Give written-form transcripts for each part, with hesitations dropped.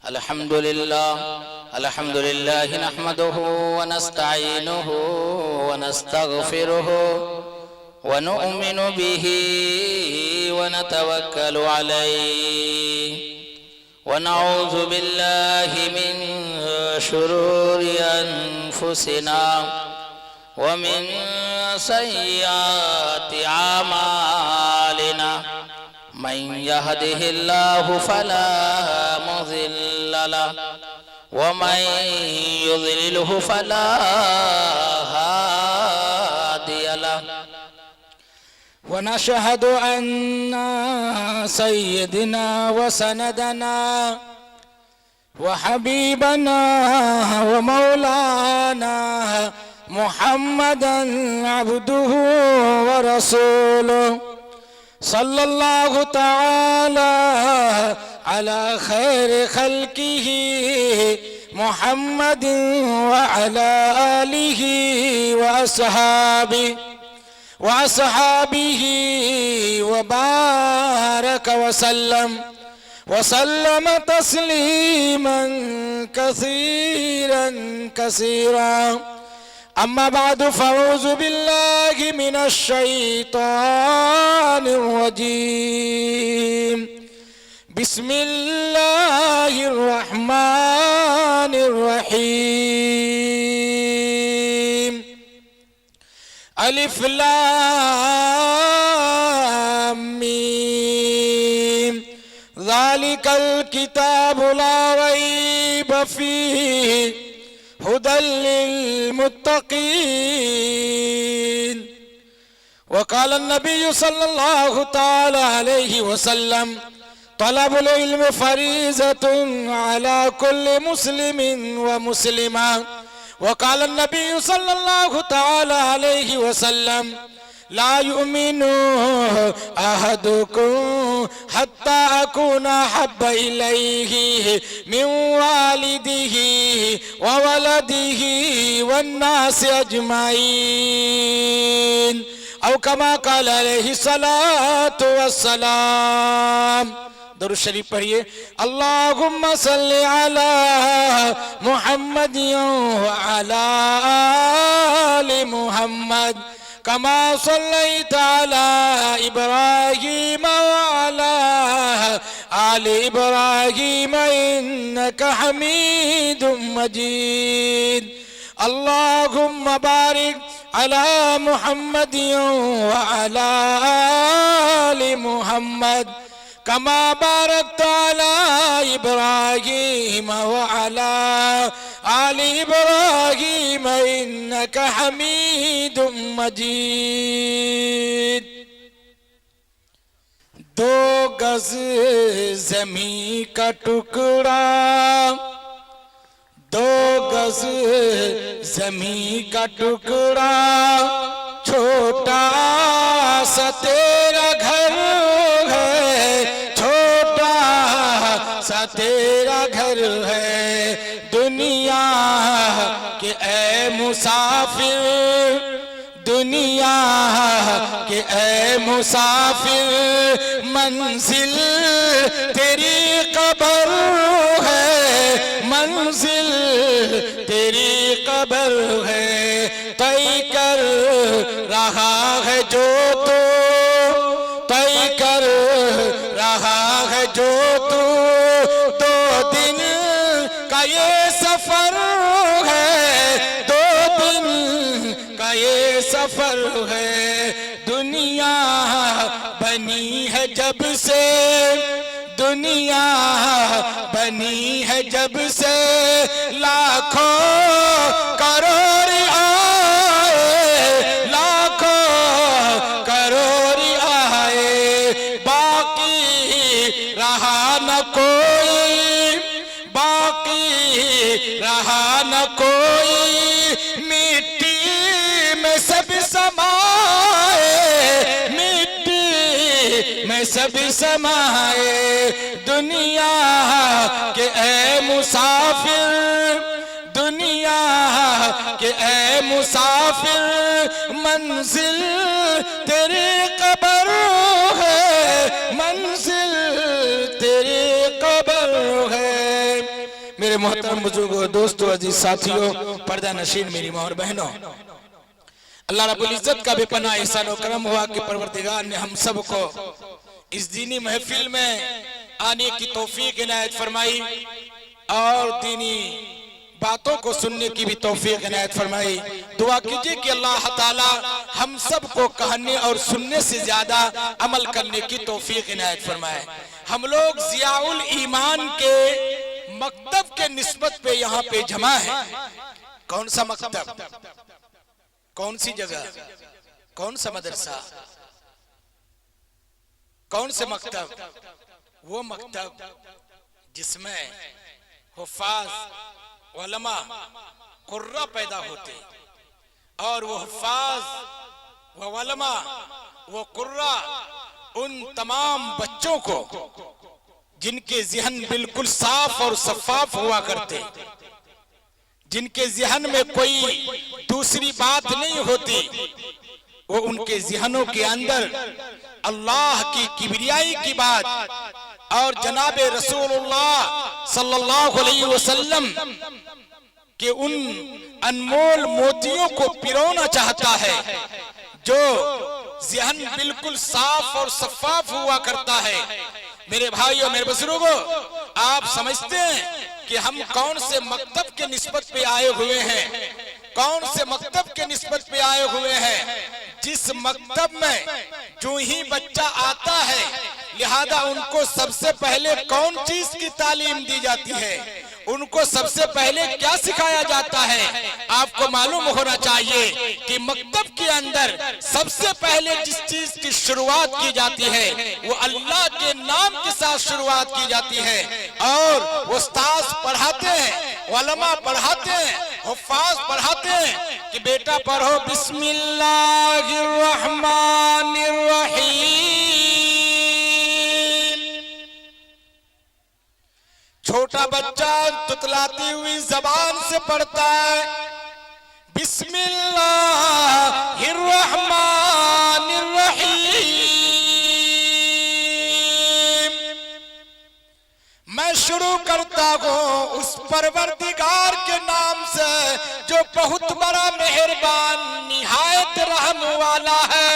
अल्हम्दुलिल्लाह नहमदुहु व नस्तईनुहु व नस्तगफिरुहु व नु'मिनु बिही व नतवक्कलु अलैहि व नऊज़ु बिल्लाहि मिन शुरूरि अनफुसिना व मिन सय्यिआति आमालिना मन यहदिहिल्लाहु फला मुज़िल्ल लहु व मन युज़लिलहु फला हादिय लहु व नशहदु अन्ना सय्यदना व सनदना व हबीबना व मौलाना मुहम्मदन अब्दुहु व रसूलुहु सल्लल्लाहु तआला अला खैर खल्किही मुहम्मदिन व अला आलिही व अस्हाबिही व बारक व सल्लम तस्लीमन कसीरन कसीरा अम्मा बादु फ़अऊज़ु बिल्लाहि मिनश शैतानिर रजीम बिस्मिल्लाहिर रहमानिर रहीम अलिफ लाम मीम ज़ालिकल किताबु ला रैब फ़ीहि हुदल लिलमुत्तक़ीन वक़ाल अन्नबिय्यु सल्लल्लाहु तआला अलैहि वसल्लम तलबुल इल्म फ़रीज़तुन अला कुल्लि मुस्लिमिन व मुस्लिमा वक़ाल अन्नबिय्यु सल्लल्लाहु तआला अलैहि वसल्लम ला युमिनु अहदुकुम हत्ता अकूना हब्बा इलैहि मिन वालिदिही व वलदिही वन्नासि अजमाइन औ कमा क़ाल अलैहि सलातु वस्सलाम। दुरूद शरीफ पढ़िए। अल्लाहुम्मा सल्लि अला मुहम्मद व अला आलि मुहम्मद कमा सल्लैता अला इब्राहीम व अला आलि इब्राहीम इन्नका हमीदुम मजीद। अल्लाहुम्मा बारिक अला मुहम्मद व अला आलि मुहम्मद कमा बारकता अला इब्राहीम व अला आलि इब्राहीम इन्नका हमीदुम मजीद। दो गज ज़मीं का टुकड़ा, दो गज ज़मीं का टुकड़ा, छोटा सा तेरा घर है, छोटा सा तेरा घर है। दुनिया के ए मुसाफिर, दुनिया के ए मुसाफिर, मंजिल तेरी कब्र है, मंजिल तेरी कब्र है। तय कर रहा है जो तू, तय कर रहा है जो तू, दो दिन का ये सफर है, दो दिन का ये सफर है। दुनिया बनी है जब से, दुनिया बनी है जब से, लाखों करोड़ आए, लाखों करोड़ आए, बाकी रहा न कोई, बाकी रहा न कोई। मिट्टी में सब समाए, मिट्टी में सब समाए। दुनिया के ए मुसाफिर, दुनिया के ए मुसाफिर, मंजिल तेरी कब्र है, मंजिल तेरी कब्र है। मेरे मोहतरम बुजुर्गों, दोस्तों, अजीज साथियों, पर्दा नशीन मेरी माँ और बहनों, अल्लाह रब्बुल इज्जत का बेपनाह एहसान और करम हुआ कि परवरदिगार ने हम सबको इस दीनी महफिल में आने की तौफीक इनायत फरमाई और दीनी बातों को सुनने की भी तौफीक इनायत फरमाई। दुआ कीजिए कि अल्लाह ताला हम सबको कहने और सुनने से ज्यादा अमल करने की तौफीक इनायत फरमाए। हम लोग जियाउल ईमान के मकतब के निस्बत पे यहाँ पे जमा है। कौन सा मकतब, कौन सी जगह, कौन सा मदरसा, कौन से मकतब? वो मकतब जिसमें हुफ्फाज, उलमा, कुर्रा पैदा होते और वो हुफ्फाज, वो उलमा, वो कुर्रा उन तमाम बच्चों को जिनके ज़हन बिल्कुल साफ और शफाफ हुआ करते, जिनके ज़हन में कोई दूसरी बात नहीं होती, वो उनके ज़हनों के अंदर अल्लाह की किबरियाई की बात और जनाबे रसूलुल्लाह सल्लल्लाहु अलैहि वसल्लम के उन अनमोल मोतियों को पिरोना चाहता है। जो ज़हन बिल्कुल साफ और शफाफ हुआ करता है। मेरे भाइयों, मेरे बुजुर्गों, आप समझते हैं कि हम कौन से मकतब के निस्बत पे आए हुए हैं? कौन से मकतब के निस्बत पे आए हुए हैं? जिस मकतब में जो ही बच्चा आता है, लिहाजा उनको सबसे पहले कौन चीज की तालीम दी जाती है, उनको सबसे पहले क्या सिखाया जाता है? आपको मालूम होना चाहिए कि मकतब के अंदर सबसे पहले जिस चीज की शुरुआत की जाती है वो अल्लाह के नाम के साथ शुरुआत की जाती है। और वो उस्ताद पढ़ाते हैं, उलमा पढ़ाते हैं, हुफ्फाज पढ़ाते हैं कि बेटा पढ़ो बिस्मिल्लाहिर रहमानिर रहीम। छोटा बच्चा तुतलाती हुई जबान से पढ़ता है बिस्मिल्लाहिर रहमानिर रहीम। मैं शुरू करता हूँ उस परवरदिगार के नाम से जो बहुत बड़ा मेहरबान, निहायत रहम वाला है।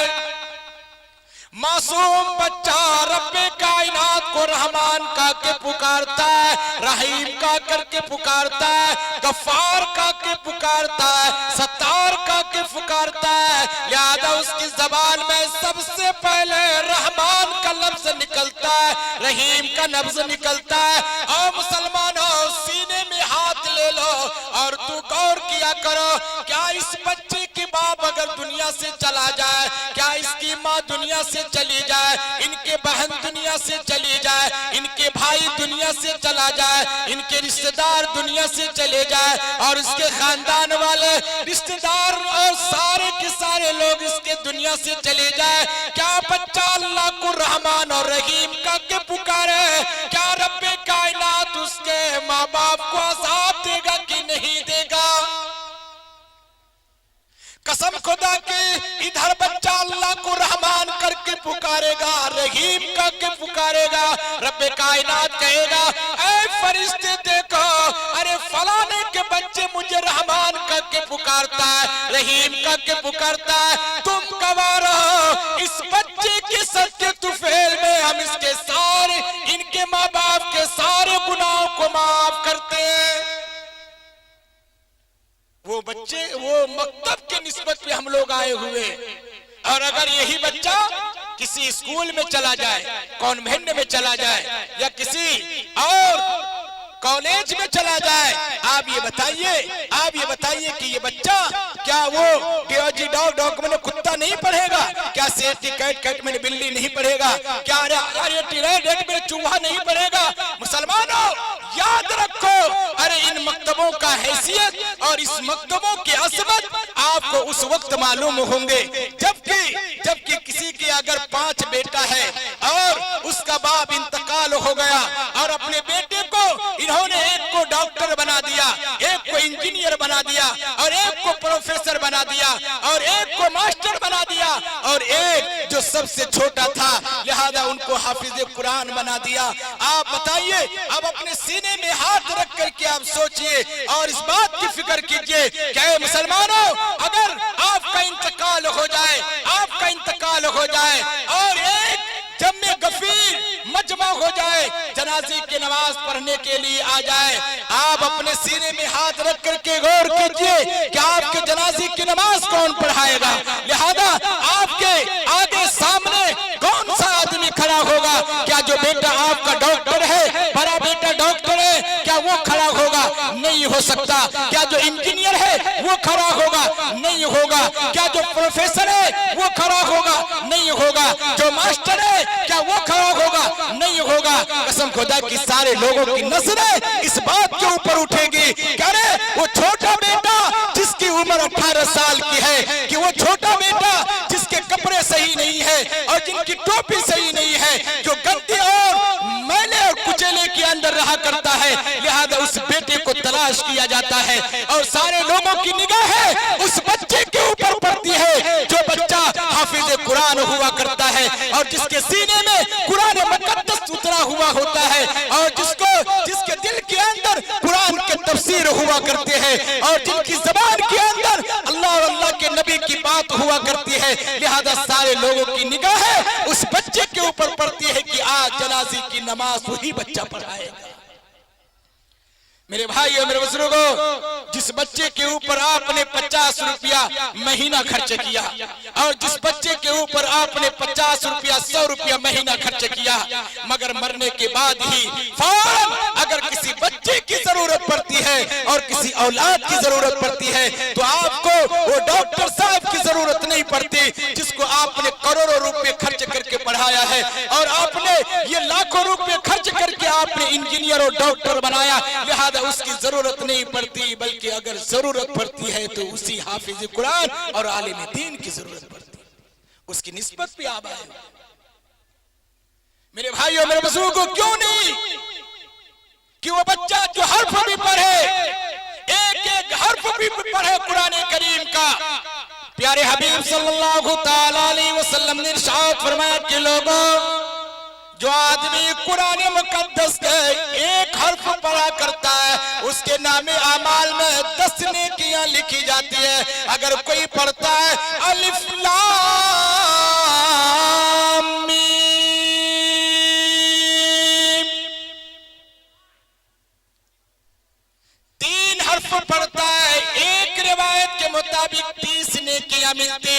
मासूम बच्चा रब्बे कायनात को रहमान का के पुकारता है, रहीम का करके पुकारता है, गफ्फार का के पुकारता है, सत्तार का के पुकारता है। लिहाजा उसकी जबान में सबसे पहले रहमान का लफ्ज निकलता है, रहीम का लफ्ज निकलता है। और मुसलमानों, सीने में हाथ ले लो और तू गौर किया करो, क्या इस बच्चे के बाप अगर दुनिया से चला जाए, क्या इसकी माँ दुनिया से चली जाए, इनके बहन दुनिया से चली जाए, इनके भाई दुनिया से चला जाए, इनके रिश्तेदार दुनिया से चले जाए और इसके खानदान वाले रिश्तेदार और सारे के सारे लोग इसके दुनिया से चले जाए, क्या बच्चा अल्लाह को रहमान और रहीम का के पुकारे? क्या रब्बे कायनात उसके माँ बाप को अज़ाब देगा कि नहीं देगा? कसम खुदा के, इधर बच्चा अल्लाह को रहमान करके पुकारेगा, रहीम करके पुकारेगा, रब्बे कायनात कहेगा ऐ फरिश्ते देखो, अरे फलाने के बच्चे मुझे रहमान करके पुकारता है, रहीम करके पुकारता है, तुम गवाह रहो इस बच्चे के सच्चे तुफेल में हम इसके सारे, इनके माँ बाप के सारे गुनाहों को माफ करते हैं। वो बच्चे, वो मकतब के निस्बत पे हम लोग आए हुए। और अगर यही बच्चा किसी स्कूल में चला जाए, कॉन्वेंट में चला जाए या किसी और कॉलेज में चला जाए, आप ये बताइए कि ये बच्चा क्या वो डॉग में कुत्ता नहीं पढ़ेगा? क्या सेफ्टी कैट में बिल्ली नहीं पढ़ेगा? क्या रेट में चूहा नहीं पढ़ेगा? मुसलमानों, याद रखो, अरे इन मकतबों का हैसियत और इस मकतबों की असमत आपको उस वक्त मालूम होंगे जबकि किसी के अगर 5 बेटा है और उसका बाप इंतकाल हो गया और अपने बेटे को इन्होंने एक को डॉक्टर बना दिया, एक को इंजीनियर बना दिया, और एक को प्रोफेसर बना दिया, और एक को मास्टर बना दिया, और एक जो सबसे छोटा था लिहाजा उनको हाफिज कुरान बना दिया। आप बताइए, अब अपने सीने में हाथ रख करके आप सोचिए और इस बात की फिक्र कीजिए, क्या मुसलमानों, अगर आपका इंतकाल हो जाए, आपका इंतकाल हो जाए और एक जम्मे गफीर मजमा हो जाए, जनाजे की नमाज पढ़ने के लिए आ जाए, आप अपने सीने में हाथ रख करके गौर कीजिए कि आपके जनाजे की नमाज कौन पढ़ाएगा। लिहाजा आपके आगे सामने कौन सा आदमी खड़ा होगा? क्या जो बेटा आपका डॉक्टर है, बड़ा बेटा डॉक्टर है, क्या वो खड़ा होगा? नहीं हो सकता। क्या जो इंजीनियर है वो खड़ा होगा? नहीं होगा। क्या जो प्रोफेसर है वो खड़ा होगा? नहीं होगा। जो मास्टर है क्या वो खड़ा होगा? नहीं होगा। कसम खुदा की सारे लोगों की नजरें इस बात के ऊपर उठेगी, क्या रे वो छोटा बेटा जिसकी उम्र 18 साल की है, कि वो छोटा बेटा जिसके कपड़े सही नहीं है और जिनकी टोपी सही नहीं है, जो गंदे और मैले और कुचेले के अंदर रहा करता है, लिहाजा उस बेटे को तलाश किया जाता है और सारे लोगों की निगाहें उस बच्चे के ऊपर पड़ती है जो बच्चा हाफिज कुरान हुआ करता है और जिसके सीने में कुरान मुकद्दस उतरा हुआ होता है और जिसके दिल के अंदर कुरान के तफसीर हुआ करते हैं और जिनकी जबान के अंदर अल्लाह और अल्लाह के नबी की बात हुआ करती है। लिहाजा सारे लोगों की निगाहें उस बच्चे के ऊपर पड़ती है कि आज जनाजे की नमाज वही बच्चा पढ़ाएगा। मेरे भाई और मेरे बुजुर्गों, जिस बच्चे के ऊपर आपने 50 रुपया महीना खर्च किया और जिस बच्चे के ऊपर आपने 50 रुपया 100 रुपया महीना खर्च किया, मगर मरने के बाद ही फौरन अगर किसी बच्चे की जरूरत पड़ती है और किसी औलाद की जरूरत पड़ती है तो आपको वो डॉक्टर साहब की जरूरत नहीं पड़ती जिसको आपने करोड़ों रुपए खर्च करके पढ़ाया है और आपने ये लाखों रुपए खर्च करके आपने इंजीनियर और डॉक्टर बनाया। लिहाजा उसकी जरूरत नहीं पड़ती, बल्कि अगर जरूरत पड़ती है तो उसी हाफिज कुरान और आलिम दीन की जरूरत पड़ती है, उसकी निस्बत भी आप आए। मेरे भाइयों मेरे बुजुर्गों, क्यों नहीं कि वो बच्चा जो हर्फ भी पढ़े, एक एक हर्फ भी पढ़े कुरान करीम का। प्यारे हबीब सल्लल्लाहु ताला अलैहि वसल्लम ने इरशाद फरमाया कि लोगों, जो आदमी कुरान मुकद्दस के एक हर्फ पढ़ा करता है उसके नामे अमाल में 10 नेकियां लिखी जाती है। अगर कोई पढ़ता है अलिफ लाम मीम, 3 हर्फ पढ़ता है, एक रिवायत के मुताबिक 30 नेकियां मिलती।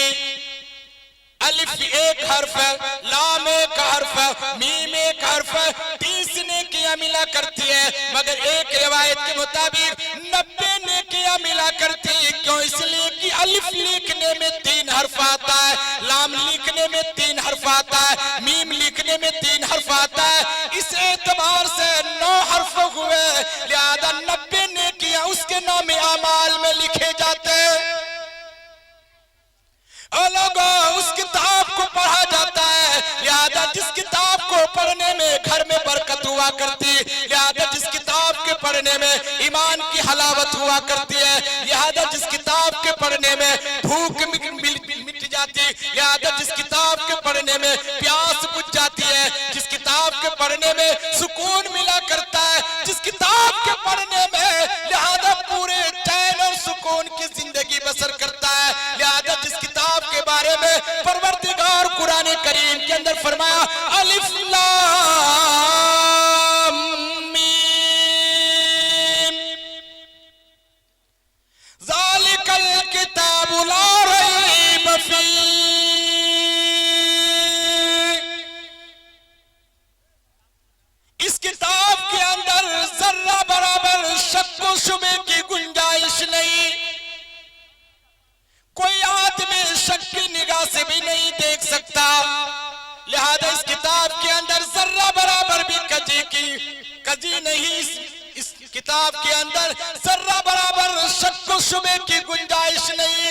अलिफ एक हर्फ है, लाम एक हर्फ है, मीम एक हर्फ है, 30 नेकियां मिला करती है। मगर एक रिवायत के मुताबिक 90 नेकियां मिला करती है। क्यों? इसलिए कि अलिफ लिखने में 3 हर्फ आता है, लाम लिखने में 3 हर्फ आता है, मीम लिखने में 3 हर्फ आता है। इस एतबार से 9 हर्फ हुए, लिहाजा 90 नेकियां उसके नामे अमाल में लिखे जाते हैं। उस किताब को पढ़ा जाता है, लिहाजा जिस किताब को पढ़ने में घर में बरकत हुआ करती है, लिहाजा जिस किताब के पढ़ने में ईमान की हलावत हुआ करती है, लिहाजा जिस किताब के पढ़ने में भूख मिट जाती है, लिहाजा जिस किताब के पढ़ने में प्यास बुझ जाती है, जिस किताब के पढ़ने में सुकून मिला करता है, जिस किताब के पढ़ने में लिहाजा पूरे चैन और सुकून की जिंदगी बसर करता है। लिहाजा जिस किताब के बारे में परवरदिगार कुरान करीम के अंदर फरमाया अलिफ लाम मीम ज़ालिकल किताबु ला रैब फीह, इस किताब के अंदर जर्रा बराबर शक व शुबे की गुंजाइश नहीं। कोई आदमी शक की निगाह से भी नहीं देख सकता। लिहाजा इस किताब के अंदर जर्रा बराबर भी कजी नहीं। इस किताब के अंदर जर्रा बराबर शक व शुबे की गुंजाइश नहीं।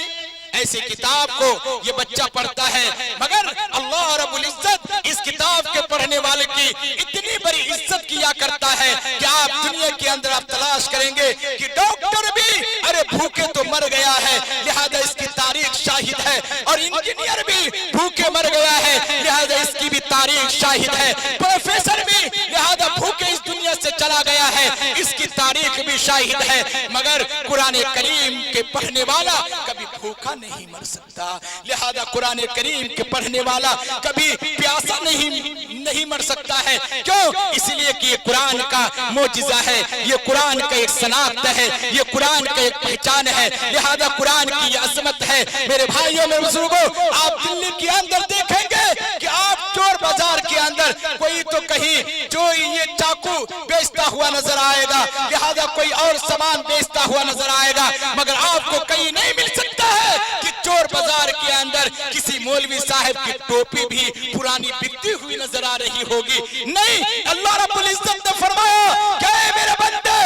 ऐसी किताब को ये बच्चा पढ़ता है, मगर अल्लाह रब्बुल इज्जत इस किताब के पढ़ने वाले की इतनी बड़ी इज्जत किया करता है कि आप दुनिया के अंदर आप तलाश करेंगे कि डॉक्टर भी अरे भूखे तो मर गया है, लिहाजा इसकी तारीख शाहिद है, और इंजीनियर भी भूखे मर गया है, लिहाजा इसकी भी तारीख शाहिद है, प्रोफेसर भी लिहाजा भूखे इस दुनिया से चला गया है, इसकी तारीख भी शाहिद है। मगर कुरान करीम के पढ़ने वाला कभी भूखा नहीं मर सकता, लिहाजा कुरान करीम के पढ़ने वाला कभी प्यासा नहीं मर सकता है। क्यों? इसलिए कि ये कुरान का मोजिजा है, ये कुरान का एक सनात है, ये कुरान का एक पहचान है, लिहाजा कुरान की ये अजमत है। मेरे भाइयों मेरे बुजुर्गों, आप दिल्ली के अंदर देखेंगे कि आप चोर बाजार के अंदर कोई तो कहीं जो ये चाकू बेचता हुआ नजर आएगा, लिहाजा कोई और सामान बेचता हुआ नजर आएगा, मगर आपको कहीं नहीं मिल सकता है कि चोर बाजार के अंदर किसी मौलवी साहब की टोपी भी पुरानी बिकती हुई नजर आ रही होगी। नहीं, अल्लाह रब्बुल इज्जत ने फरमाया कि मेरे बंदे,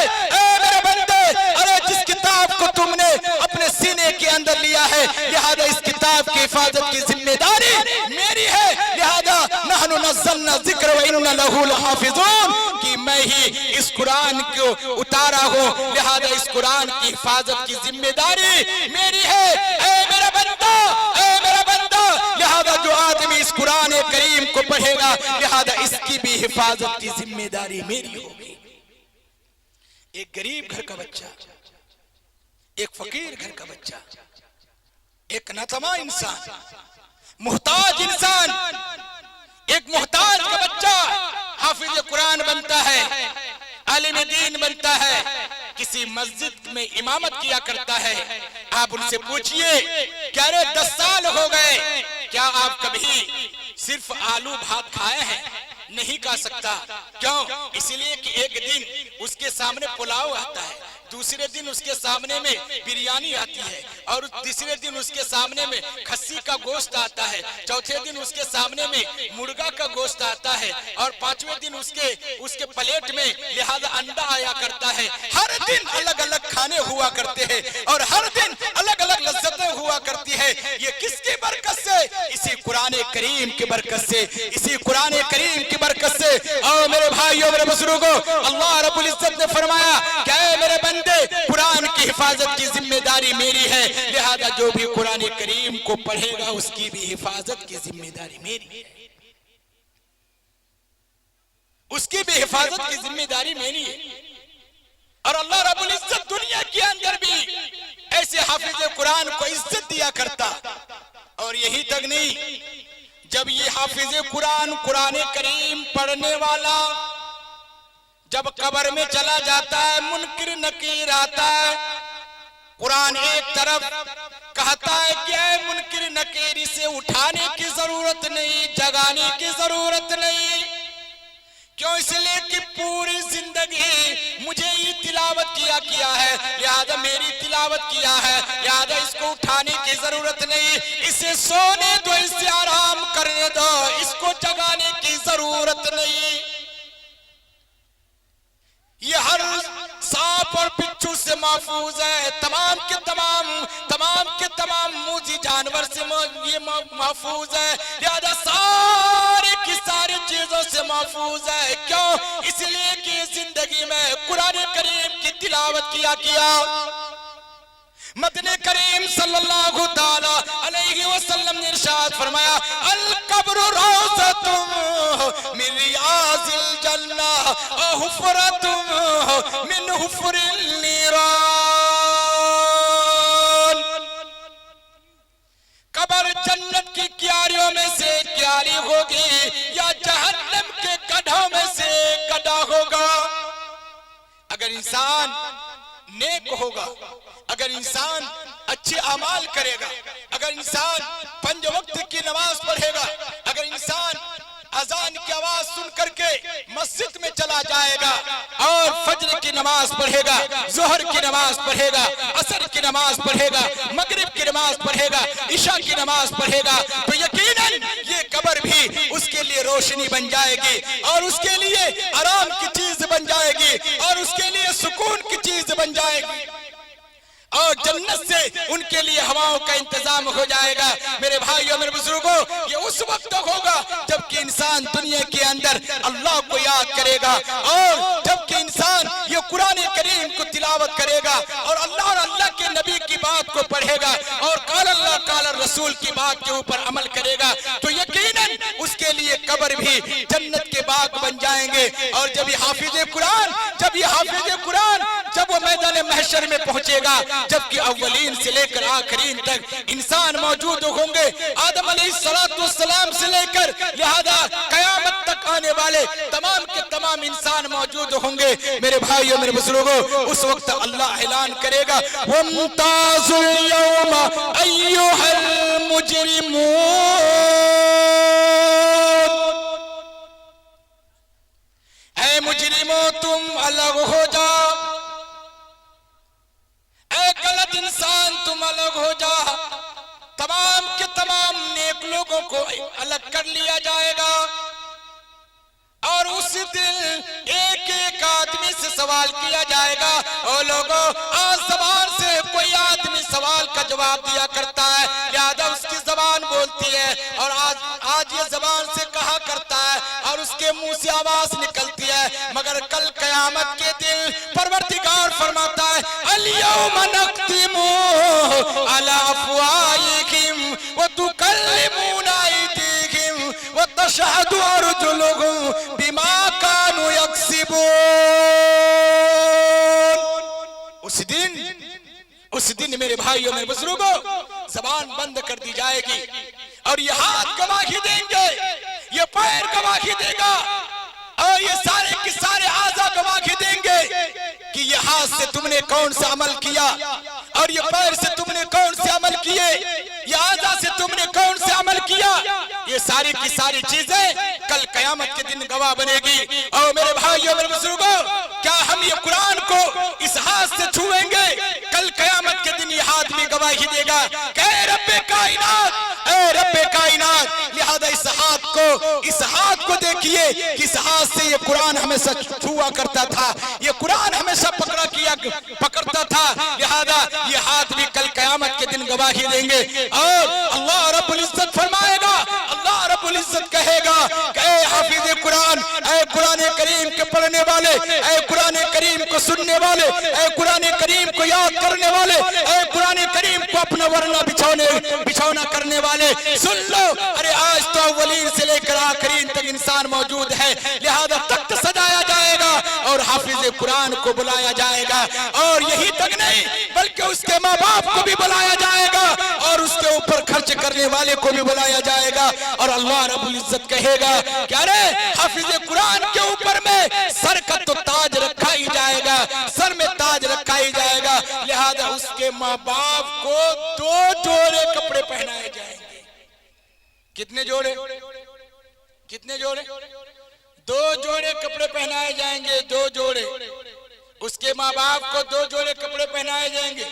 अरे जिस किताब को तुमने अपने सीने के अंदर लिया है, लिहाजा इस किताब की हिफाजत की जिम्मेदारी मेरी है, लिहाजा नहनु नज़्ज़लना ज़िक्र व इन्ना लहू लहाफ़िज़ून, कि मैं ही इस कुरान को उतारा हूँ, लिहाजा इस कुरान की हिफाजत की जिम्मेदारी मेरी है। ऐ मेरा बंदा, लिहाजा जो आदमी इस कुरान करीम को पढ़ेगा, लिहाजा इसकी भी हिफाजत की जिम्मेदारी मेरी होगी। एक गरीब घर का बच्चा, एक फकीर घर का बच्चा, एक नातमा इंसान, मुहताज इंसान, एक मुहताज का बच्चा हाफिज कुरान बनता है, आलिम दीन बनता है, किसी मस्जिद में इमामत किया करता है। आप उनसे पूछिए क्या रे 10 साल हो गए, क्या आप कभी सिर्फ आलू भात खाए हैं? नहीं खा सकता। क्यों? इसलिए कि एक दिन उसके सामने पुलाव आता है, दूसरे दिन उसके सामने में बिरयानी आती है, और तीसरे दिन उसके सामने में खस्सी का गोश्त आता है, चौथे दिन उसके सामने में मुर्गा का गोश्त आता है, और पांचवें दिन उसके प्लेट में लिहाजा अंडा आया करता है। हर दिन अलग अलग खाने हुआ करते हैं और हर दिन अलग अलग लज्जतें हुआ करती है। ये किसकी बरकत से? इसी कुरान करीम की बरकत से, इसी कुरान करीम की बरकत से। और मेरे भाइयों मेरे बुजुर्गों, अल्लाह रब्बुल इज्जत ने फरमाया क्या है मेरे बंदे, कुरान की हिफाजत की जिम्मेदारी मेरी है, लिहाजा जो भी कुरान करीम को पढ़ेगा उसकी भी हिफाजत की जिम्मेदारी मेरी है, उसकी भी हिफाजत की जिम्मेदारी मेरी है। और अल्लाह रब्बुल इज्जत दुनिया के अंदर भी ऐसे हाफिज कुरान को इज्जत दिया करता। और यही तक नहीं, जब ये हाफिज कुरान कुरान करीम पढ़ने वाला जब कब्र में चला जाता है, मुनकिर नकीर आता है, कुरान एक तरफ कहता है कि मुनकिर नकीर इसे उठाने की जरूरत नहीं, जगाने की जरूरत नहीं। क्यों? इसलिए कि पूरी जिंदगी मुझे ये तिलावत किया है, लिहाजा मेरी तिलावत किया है, लिहाजा इसको उठाने की जरूरत नहीं, इसे सोने दो, इसे आराम करने दो, इसको जगाने की जरूरत नहीं। ये हर सांप और बिच्छू से महफूज है, तमाम के तमाम मूजी जानवर से ये महफूज है, लिहाजा सारी की सारी चीजों से महफूज है। क्यों? इसलिए कि जिंदगी में कुरान करीम की तिलावत किया। मदनी करीम सल्लल्लाहु ताला अलैहि वसल्लम ने इरशाद फरमाया, अल कब्रु रौज़तुम मिन रियाज़िल जन्नह व हुफ़रतुम मिन हुफ़रिल नीरान। कब्र जन्नत की क्यारियों में से क्यारी होगी या जहन्नम के गड्ढों में से गड्ढा होगा। अगर इंसान नेक होगा, अगर इंसान अच्छे अमाल करेगा, अगर इंसान 5 वक्त की नमाज पढ़ेगा, अगर इंसान अजान की आवाज सुन करके मस्जिद में चला जाएगा और फज्र की नमाज पढ़ेगा, जोहर की नमाज पढ़ेगा, असर की नमाज पढ़ेगा, मगरिब की नमाज पढ़ेगा, इशा की नमाज पढ़ेगा, तो यकीनन ये कब्र भी उसके लिए रोशनी बन जाएगी और उसके लिए आराम की चीज बन जाएगी और उसके लिए सुकून की चीज बन जाएगी। और और जन्नत से उनके लिए हवाओं का इंतजाम हो जाएगा। मेरे भाइयों मेरे बुजुर्गों, ये उस वक्त होगा जबकि इंसान दुनिया के अंदर अल्लाह को याद करेगा और जबकि इंसान ये कुरान करीम को तिलावत करेगा और अल्लाह के नबी की बात को पढ़ेगा और काल अल्लाह काल रसूल की बात के ऊपर अमल करेगा, तो यकीनन उसके लिए कब्र भी जन्नत के बाग बन जाएंगे। और जब ये हाफिज कुरान जब वो मैदान महशर में पहुंचेगा, जबकि अव्वलीन से लेकर आखिरीन तक इंसान मौजूद होंगे, आदम अलैहिस्सलाम से लेकर लिहाजा कयामत तक आने वाले तमाम के तमाम इंसान मौजूद होंगे। मेरे भाइयों मेरे बुजुर्गों, उस वक्त अल्लाह ऐलान करेगा, वम्ताजुल यौमा अय्युहल मुजरिमून, ऐ मुजरिमों तुम अलग हो जाओ, ऐ गलत इंसान तुम अलग हो जाओ। तमाम के तमाम नेक लोगों को अलग कर लिया जाएगा और उस दिन एक एक आदमी से सवाल किया जाएगा। और लोगों, आज जबान से कोई आदमी सवाल का जवाब दिया करता है, लिहाजा उसकी जबान बोलती है और आज ये जबान से कहा करता है और उसके मुंह से आवाज निकलती है, मगर कल कयामत के दिन परवरदिगार फरमाता है, अल-यौमा नख्तिमु अला अफ़वाहिहिम व तुकल्लिमुना अयदीहिम व तशहदु अर्जुलुहुम बिमा कानू यक्सिबून। उस दिन मेरे भाइयों मेरे बुजुर्गों, जबान बंद कर दी जाएगी और ये हाथ गवाही देंगे, ये पैर गवाही देगा और ये सारे के सारे आज़ा गवाही देंगे कि ये हाथ से तुमने कौन सा अमल किया और ये पैर से तुमने कौन से अमल किए, ये आज़ा से तुमने कौन से अमल किया। ये सारी की सारी चीजें कल कयामत के दिन गवाह बनेगी। और मेरे भाइयों मेरे बुजुर्गों, क्या हम ये कुरान को इस हाथ से छुएंगे? कल कयामत के दिन ये हाथ भी गवाही देगा, ऐ रब्बे कायनात, ऐ रब्बे कायनात। लिहाजा इस हाथ को देखिए कि इस हाथ से ये कुरान हमेशा छुआ करता था, ये कुरान हमेशा पकड़ता था। लिहाजा ये हाथ भी कल कयामत के दिन गवाही देंगे और अल्लाह रब्बुल इज्जत फरमाएगा, अल्लाह रब्बुल इज्जत कहेगा, ऐ हाफिज कुरान, ऐ कुरान करीम के पढ़ने वाले, ऐ कुरान करीम को सुनने वाले, ऐ कुरान करीम को याद करने वाले, ऐ कुरान करीम को अपना वरना बिछौना करने वाले, सुन लो, अरे आज तो अव्वलीन से लेकर आखिरीन तक इंसान मौजूद है। लिहाजा तख्त सजाया जाएगा और हाफिज कुरान को बुलाया जाएगा और यही तक नहीं बल्कि उसके माँ बाप को भी बुलाया जाएगा और उसके ऊपर खर्च करने वाले को भी बुलाया जाएगा। और अल्लाह रब्बुल इज्जत कहेगा क्या रे, हाफिज कुरान के ऊपर में सर का तो ताज रखा ही जाएगा, सर में ताज रखा ही जाएगा। लिहाजा उसके माँ बाप को 2 जोड़े कपड़े पहनाए जाएंगे। कितने जोड़े? 2 जोड़े कपड़े पहनाए जाएंगे, 2 जोड़े। उसके माँ बाप को 2 जोड़े कपड़े पहनाए जाएंगे।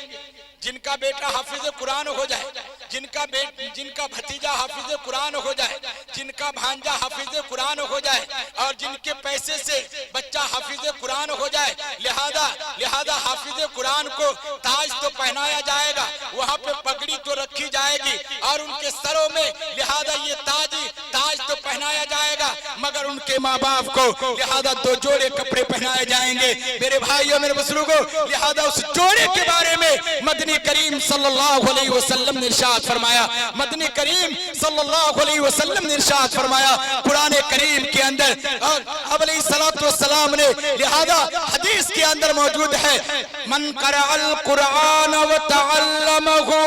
जिनका बेटा हाफिज कुरान हो जाए, जिनका भतीजा हाफिज कुरान हो जाए, जिनका भांजा हाफिज कुरान हो जाए और जिनके पैसे से बच्चा हाफिज कुरान हो जाए, लिहाजा हाफिज कुरान को ताज तो पहनाया जाएगा, वहाँ पे पगड़ी तो रखी जाएगी और उनके सरों में लिहाजा ये ताज तो पहनाया जाएगा, मगर उनके माँ बाप को लिहाजा 2 जोड़े कपड़े पहनाए जाएंगे। मेरे भाइयों मेरे बुजुर्गों, लिहाजा उस जोड़े के बारे में मदनी करीम सल्लल्लाहु अलैहि वसल्लम ने इरशाद फरमाया, मदनी करीम सल्लल्लाहु अलैहि वसल्लम ने इरशाद फरमाया कुरान करीम के अंदर, और अलैहिस्सलातु वस्सलाम ने लिहाजा हदीस के अंदर मौजूद है, मन क़रअल कुरान व तअल्लमहु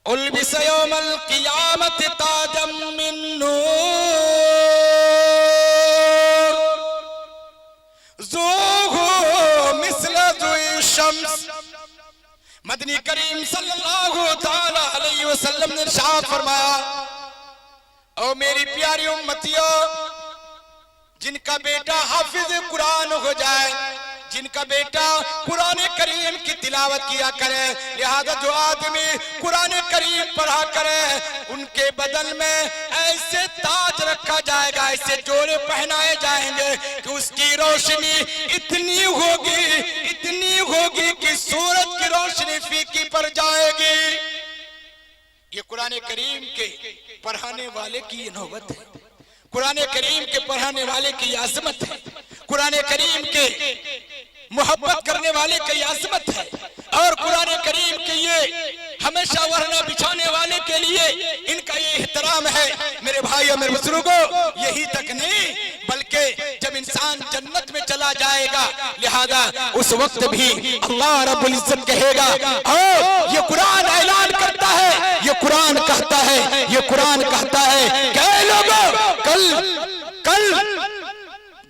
उल्बिस यौमल क़ियामत ताजम मिन नूर ज़ूहु मिस्ल ज़ुई शम्स। मदनी करीम सल्लल्लाहु ताला अलैहि वसल्लम ने इरशाद फरमाया, ओ मेरी प्यारी उम्मतियों, जिनका बेटा हाफिज कुरान हो जाए, जिनका बेटा कुरान करीम की तिलावत किया करे, लिहाजा जो आदमी कुरान करीम पढ़ा करे, उनके बदन में ऐसे ताज रखा जाएगा, ऐसे जोड़े पहनाए जाएंगे कि उसकी रोशनी इतनी होगी कि ये कुरान करीम के पढ़ाने वाले की ये नौबत है, कुरान करीम के पढ़ाने वाले की आजमत है, कुरान करीम के मोहब्बत करने वाले की आजमत है। और कुरान करीम के ये हमेशा वरना बिछाने वाले के लिए इनका ये एहतराम है। मेरे भाई और मेरे बुजुर्गों, यही तक नहीं बल्कि जब इंसान जन्नत में चला जाएगा, लिहाजा उस वक्त भी अल्लाह रब्बुल इज्जत कहेगा, और ये कुरान ऐलान करता है, ये कुरान कहता है, ये कुरान कहता है कि ऐ लोगों, कल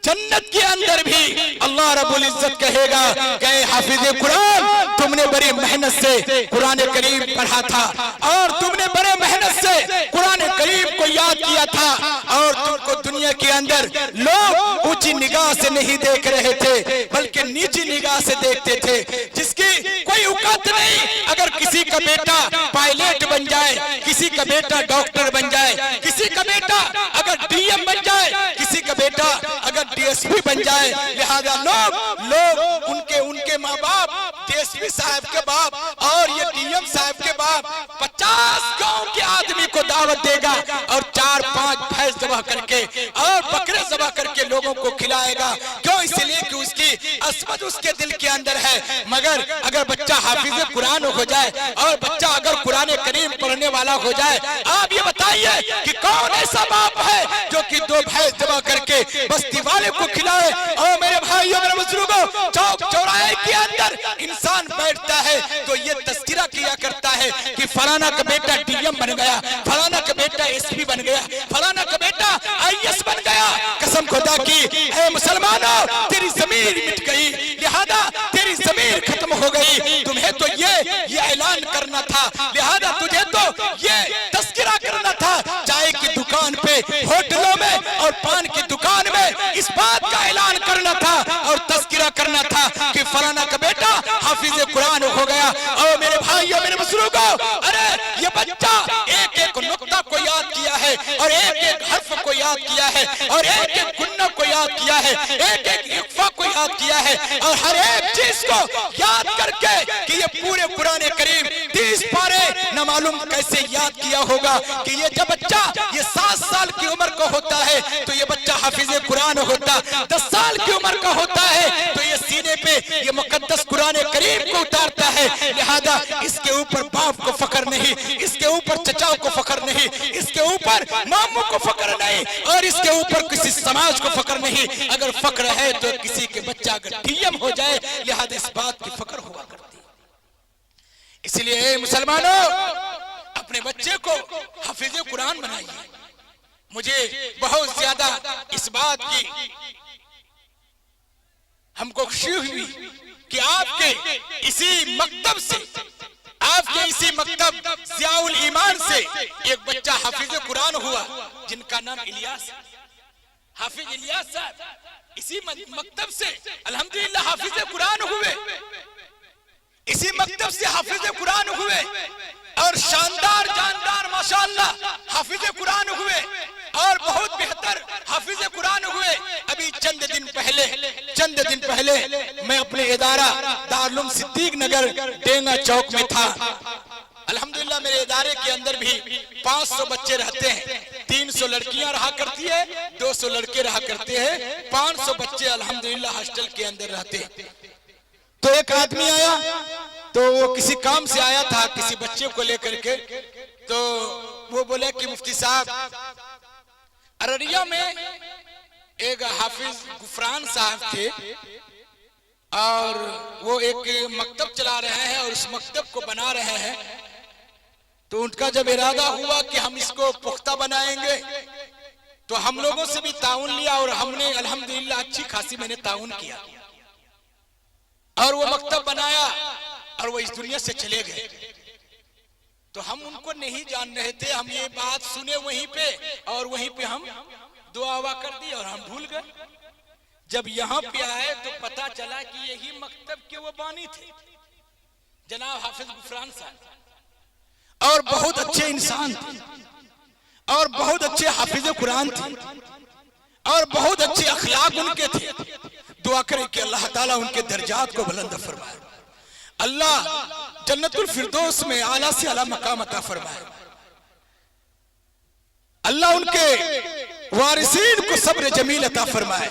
जन्नत के अंदर भी अल्लाह रब्बुल इज्जत कहेगा कि हाफिज कुरान, तुमने बड़ी मेहनत से कुरान करीम पढ़ा था और तुमने बड़े मेहनत से कुरान करीम को याद किया था, और तुमको दुनिया के अंदर लोग ऊंची निगाह से नहीं देख रहे थे बल्कि नीची निगाह से देखते थे, जिसकी कोई औकात नहीं। अगर किसी का बेटा पायलट बन जाए, किसी का बेटा डॉक्टर बन जाए, किसी का बेटा अगर डीएम बन जाए, किसी का बेटा अगर डीएसपी बन जाए, लिहाजा लोग उनके माँ बाप डीएसपी साहब के बाप और ये डीएम साहब के बाप 50 गांव के आदमी को दावत देगा और 4-5 भैंस ज़बह करके और बकरे ज़बह करके लोगों को खिलाएगा। क्यों? इसलिए कि उसकी असमत उसके दिल के अंदर है। मगर अगर बच्चा हाफिज कुरान हो जाए और बच्चा अगर कुरान करीम पढ़ने वाला हो जाए, आप ये बताइए कि कौन ऐसा बाप है जो कि 2 भैंस ज़बह करके बस्ती वाले को खिलाए। और मेरे भाइयों मेरे बुजुर्गों, चौक चौराहे के अंदर इंसान बैठता है तो ये तस्करा किया करता है कि फलाना का बेटा डीएम बन गया, फलाना का बेटा एसपी बन गया, फलाना का बेटा आईएएस बन गया। कसम खुदा की, ऐ मुसलमानों, तेरी ज़मीर मिट गई, लिहाजा तेरी ज़मीर खत्म हो गई। तुम्हें तो ये ऐलान करना था, लिहाजा तुझे तो ये तस्करा करना था, चाय की दुकान पे, होटलों में और पान की दुकान में इस बात का ऐलान करना था और तस्करा करना था कि फलाना का बेटा हाफिज कुरान हो गया। और मेरे भाइयों मेरे बुजुर्गों, अरे ये बच्चा एक नुक्ता को याद किया है और एक हर्फ को याद किया है और एक गुन्ना को याद किया है, एक इक्फा को याद किया है, और हर एक चीज को याद करके कि ये पूरे कुरान करीम 30 पारे न मालूम कैसे याद किया होगा कि ये जब बच्चा ये 7 साल की उम्र का होता है तो ये बच्चा हाफिज कुरान होता, 10 साल की उम्र का होता है तो ये सीने पे ये मुकद्दस कुरान करीम को उतारता है। लिहाजा इसके ऊपर बाप को फख्र नहीं, इसके ऊपर चचाओं को फख्र नहीं, इसके ऊपर मामू को फख्र नहीं, और इसके ऊपर किसी समाज को फख्र नहीं। अगर फख्र है तो किसी के बच्चा अगर डीएम हो जाए, लिहाजा इस बात की फख्र हुआ करती। इसलिए मुसलमानों, अपने बच्चे को हाफिज कुरान बनाइए। मुझे बहुत ज्यादा इस बात की हमको खुशी हुई कि आपके इसी मकतब से, आपके इसी मकतब ज़ियाउल ईमान से एक बच्चा हाफिज कुरान हुआ जिनका नाम इलियास, हाफिज इलियास साहब। इसी मकतब से अल्हम्दुलिल्लाह हाफिज कुरान हुए, इसी मकतब से हाफिज कुरान हुए और शानदार जानदार माशाअल्लाह हाफिज कुरान हुए और बहुत बेहतर हाफिज कुरान हुए। अभी चंद दिन पहले मैं अपने इदारा दारुल सिद्दीक नगर डेंगा चौक में था। अल्हम्दुलिल्लाह मेरे इदारे के अंदर भी 500 बच्चे रहते हैं, 300 लड़कियां रहा करती है, 200 लड़के रहा करते हैं, 500 बच्चे अल्हम्दुलिल्लाह हॉस्टल के अंदर रहते हैं। तो एक आदमी आया, तो वो किसी काम से आया था किसी बच्चे को लेकर के, तो वो बोले कि मुफ्ती साहब, अररिया में एक हाफिज गुफरान साहब थे और वो एक मकतब चला रहे हैं और उस मकतब को बना रहे हैं, तो उनका जब इरादा हुआ कि हम इसको पुख्ता बनाएंगे तो हम लोगों से भी ताउन लिया और हमने अल्हम्दुलिल्लाह अच्छी खासी मैंने ताउन किया और वो मकतब बनाया और वो इस दुनिया से चले गए। तो हम उनको नहीं जान रहे थे, हम ये बात सुने वहीं पे और वहीं पे हम दुआ कर दी और हम भूल गए। जब यहाँ पे आए तो पता चला कि यही मकतब के वो बानी थे, जनाब हाफिज गुफरान साहब, और बहुत अच्छे इंसान थे और बहुत अच्छे हाफिज कुरान थे और बहुत अच्छे अखलाक उनके थे। दुआ करें कि अल्लाह ताला उनके दर्जात को बुलंद फरमाए, अल्लाह जन्नतुल फिरदौस में आला से आला मकाम अता फरमाए। अल्लाह उनके वारिसीन को सब्र जमील अता फरमाए।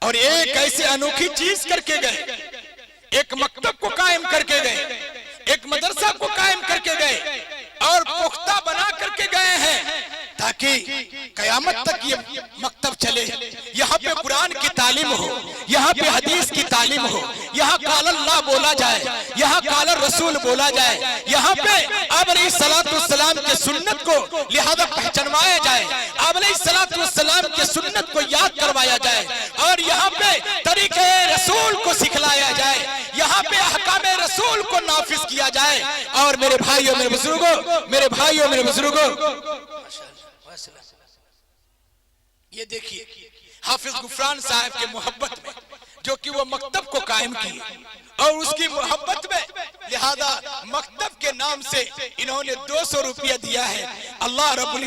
और एक ऐसे अनोखी चीज करके गए, एक मकतब को कायम करके गए, एक मदरसा को कायम करके गए और पुख्ता बना करके गए हैं ताकि कयामत तक ये मकतब चले। यहाँ पे कुरान की तालीम हो, यहाँ पे हदीस की तालीम हो, यहाँ काल अल्लाह बोला जाए, यहाँ काल रसूल बोला जाए, यहाँ पे आप अलैहिस्सलाम के सुन्नत को लिहाजा पहचानवाया जाए, आप अलैहिस्सलाम के सुन्नत को याद करवाया जाए और यहाँ पे तरीके रसूल को सिखलाया जाए, यहाँ पे अहकामे रसूल को नाफिज किया जाए। और मेरे भाइयों मेरे बुजुर्गों, मेरे भाइयों मेरे बुजुर्गों, ये देखिए हाफिज गुफरान साहब के मोहब्बत में जो कि वो मकतब को कायम किए और उसकी मोहब्बत में लिहाजा मकतब के नाम से इन्होंने 200 रुपया दिया है। अल्लाह रब्बुल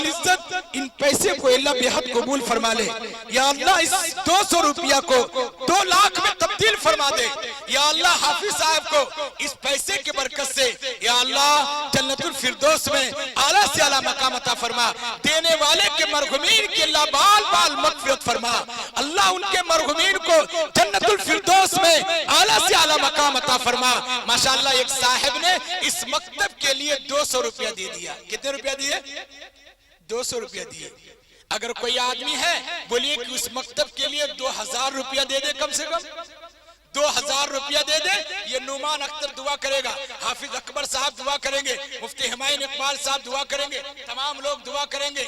इज्जत इन पैसे को अल्लाह बेहद कबूल फरमा ले। या अल्लाह इस 200 रुपया को 2 लाख में तब्दील फरमा दे। या अल्लाह हाफिज साहब को इस पैसे के बरकत से या अल्लाह जन्नतुल फिरदौस में आला से आला मकाम अता फरमा। देने वाले के मरहुमीन के अल्लाह बाल बाल मग़फ़िरत फरमा। अल्लाह उनके मरहुमीन को जन्नतुल फिरदौस में आला से आला मकाम अता फरमा। माशाअल्लाह एक साहिब ने इस मकतब के लिए 200 रुपया दे दिया। कितने रुपया दिए? 200 रुपया दिए। अगर कोई आदमी है बोलिए कि उस मकतब के लिए 2000 रुपया दे दे, कम से कम 2000 रुपया दे दे। ये नुमान अख्तर दुआ करेगा, हाफिज अकबर साहब दुआ करेंगे, मुफ्ती हुमायूं इकबाल साहब दुआ करेंगे, तमाम लोग दुआ करेंगे।